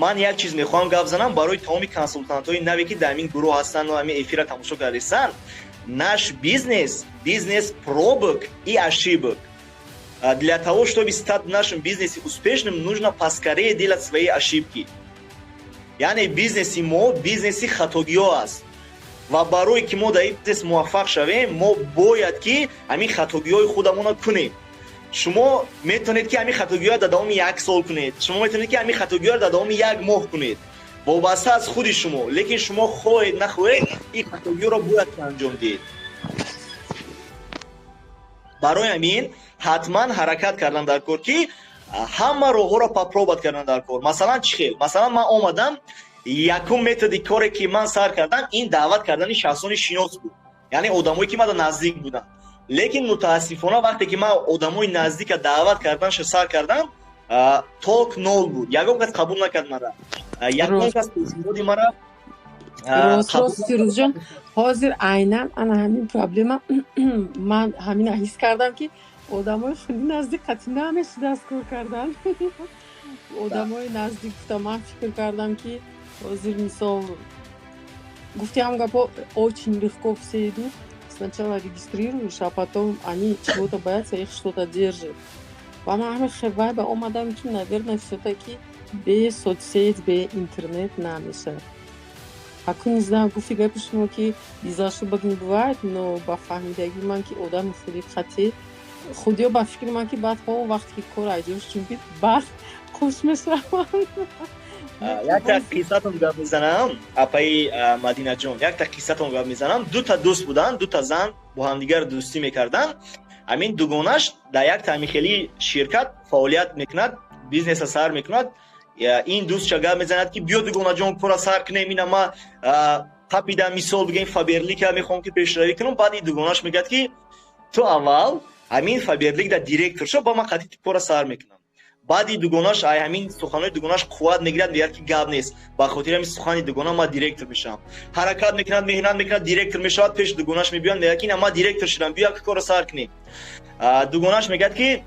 ман як чиз мехоҳам гап занам барои тамоми консултантҳои наве ки дар ҳамин гурӯҳ ҳастанд ва ҳамин эфира тамошо кардестанд. Наш бизнес пробок и ошибок. Для того, чтобы стать в нашем бизнесе успешным, нужно поскорее делать свои ошибки. Яъне бизнеси мо бизнеси хатогиҳо аст. Ва барои ки мо дар ин бизнес муваффақ шавем, мо бояд ки ҳамин хатогиҳои худамонро кунем. шумо метавонед ки ҳамин хатогиҳоро дар давоми 1 сол кунед. Шумо метавонед ки ҳамин хатогиҳоро дар давоми 1 моҳ кунед. Вобаста аз худи шумо. Лекин шумо хоҳед нахоҳед, ин хатогиҳоро бояд анҷом диҳед. барои ҳамин ҳатман ҳаракат кардан дар кор ки ҳама роҳҳоро попробовать кардан дар кор. Масалан чӣ хел? Масалан ман омадам якум методи коре ки ман сар кардам ин даъват кардани шахсони шинос буд. Яъне одамое ки ман наздик буданд. Лекин мутаассифона вақте ки ман одамои наздика даъват карданаш сар кардам, толк нол буд. Ягон кас қабул накард мара. Ягон кас пешниҳоди мара рост фирӯзҷон, ҳозир айнан ана ҳамин проблема ман ҳамина ҳис кардам ки одамои хеле наздик қати намеши дасткор кардан. Одамои наздик гуфта ман фикр кардам ки ҳозир мисол гуфти ҳам гапо очень легко все идут. Сначала регистрируешь, а потом они чего-то боятся, их что-то держит. Ва ман ҳамин вайба омадам ки, наверное, всё-таки без соцсеть, без интернет намешавад. Акун не знаю, гуфти гапи шумо ки без ошибок не бывает, но ба фаҳмидагии ман ки одами хеле қатъи худиё ба фикри ман ки баъдҳо вақте ки кор айҷош чунки барх хуш мешаванд. якта қиссатон гап мезанам апаи Мадинаҷон, якта қиссатон гап мезанам. Дута дӯст буданд, дута зан бо ҳамдигар дӯстӣ мекарданд. Ҳамин дугонаш дар якта ҳамин хели ширкат фаъолият мекунад, бизнеса сар мекунад. Ин дӯстша гап мезанад ки биё дугонаҷон кора сар кунем, ина ма қапида мисол бигем Фаберлика мехоҳам ки пешравӣ кунам. Баъд ин дугонаш мегӯяд ки ту аввал ҳамин Фаберлик да директор шо, ба ман қатъи кора сар мекунам. Баъди дугонаш ай ҳамин суханои дугонаш қувват мегирад, мегӯяд ки гап нест. Ба хотири ҳамин сухани дугона ман директор мешавам. Ҳаракат мекунад, меҳнат мекунад, директор мешавад. Пеши дугонаш мебиёяд, мегӯяд ки ина ман директор шудам, биё як кора сар кунем. Дугонаш мегӯяд ки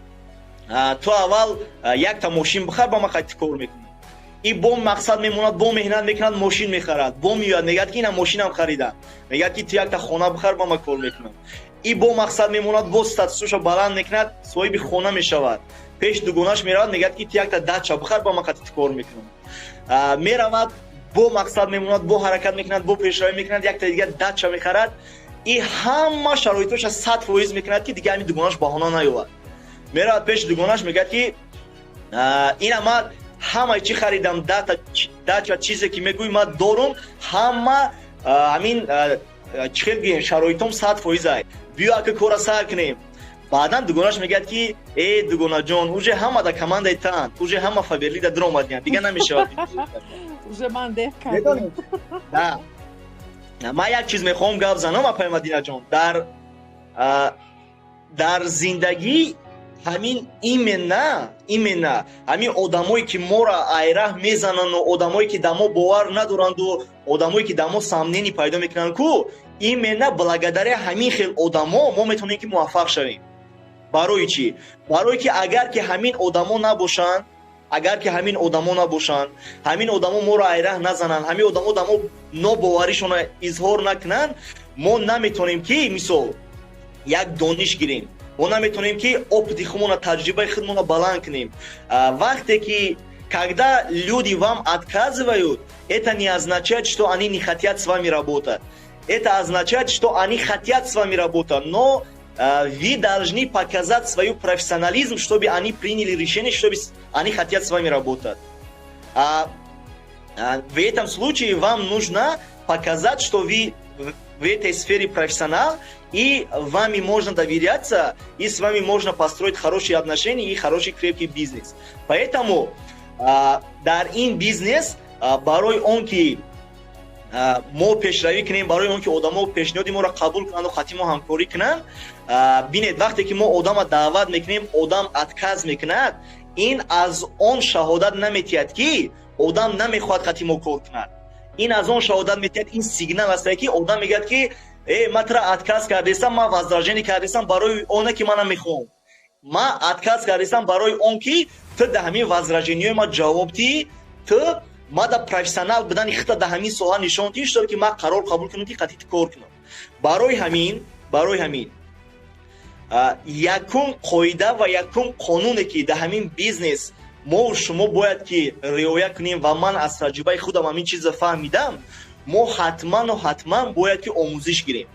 ту аввал якта мошин бихар, ба ман қатъи кор мекунам. И бо мақсад мемонад, бо меҳнат мекунад, мошин мехарад. Бо меояд, мегӯяд ки ина мошинам харидам. Мегӯяд ки ту якта хона бихар, ба ман кор мекунам. И бо мақсад мемонад, бо статусашо баланд мекунад, соҳиби хона мешавад. Пеш дугонаш меравад, мегӯяд ки ту якта дача бихар, ба ман қатъи кор мекунам. Меравад, бо мақсад мемонад, бо ҳаракат мекунад, бо пешравӣ мекунад, якта дигар дача мехарад. И ҳама шароитоша 100% мекунад ки дига ҳамин дугонаш баҳона наёвад. Меравад пеши дугонаш мегӯяд ки ина ман ҳамаи чӣ харидам, дача чизе ки мегӯи ман дорум, ҳама ҳамин чӣ хел гӯем шароитом 100% ай. Биё ака кора сар кунем. Баъдан дугонаш мегӯяд ки дугонаҷон, уже ҳама да командаи таанд, уже ҳама Фаберлик да диромадиянд, дига намешавад. Уже ман деҳ кардам. Да. Ман як чиз мехоҳам гап занам апай Мадинаҷон. Дар зиндагӣ ҳамин именно ҳамин одамое ки моро айраҳ мезананду одамое ки дар мо бовар надоранду одамое ки дар мо самнени пайдо мекунанд ку именно благодаря ҳамин хел одамо мо метавонем ки муваффақ шавем. Барои чӣ? Барое ки агар ки ҳамин одамо набошанд, ҳамин одамо моро айраҳ назананд, ҳамин одамо дар мо нобоваришонро изҳор накунанд, мо наметавонем ки мисол як дониш гирем. Мы наметонем ки опыти худмона, таҷрибаи худмона баланд кунем. Вақте ки когда люди вам отказывают, это не означает, что они не хотят с вами работать. Это означает, что они хотят с вами работать, но вы должны показать свой профессионализм, чтобы они приняли решение, чтобы они хотят с вами работать. В этом случае вам нужно показать, что вы в этой сфере профессионал, и вами можно доверяться, и с вами можно построить хорошие отношения и хороший крепкий бизнес. Поэтому дар ин бизнес барои он ки мо пешравӣ кунем, барои он ки одамо пешниҳоди моро қабул кунанд ва хати мо ҳамкорӣ кунанд, бинед вақте ки мо одама даъват мекунем, одам отказ мекунад, ин аз он шаҳодат наметиҳад ки одам намехоҳад хати мо кор кунад. Ин аз он шаҳодат метиҳад, ин сигнал аст ки одам мегӯяд ки ман тра отказ кардестам, ман возражение кардестам барои оне ки ман намехоҳам. Ман отказ кардестам барои он ки ту да ҳамин возражениҳои ман ҷавоб диҳӣ, ту мада профессионал будани хита да ҳамин соҳа нишон тиш дор ки ман қарор қабул кунам ки қатъи кор кунам. барои ҳамин якум қоида ва якум қонуне ки да ҳамин бизнес мо шумо бояд ки риоя кунем ва ман аз таҷрибаи худам ҳамин чиза фаҳмидам, мо ҳатман бояд ки омӯзиш гирем.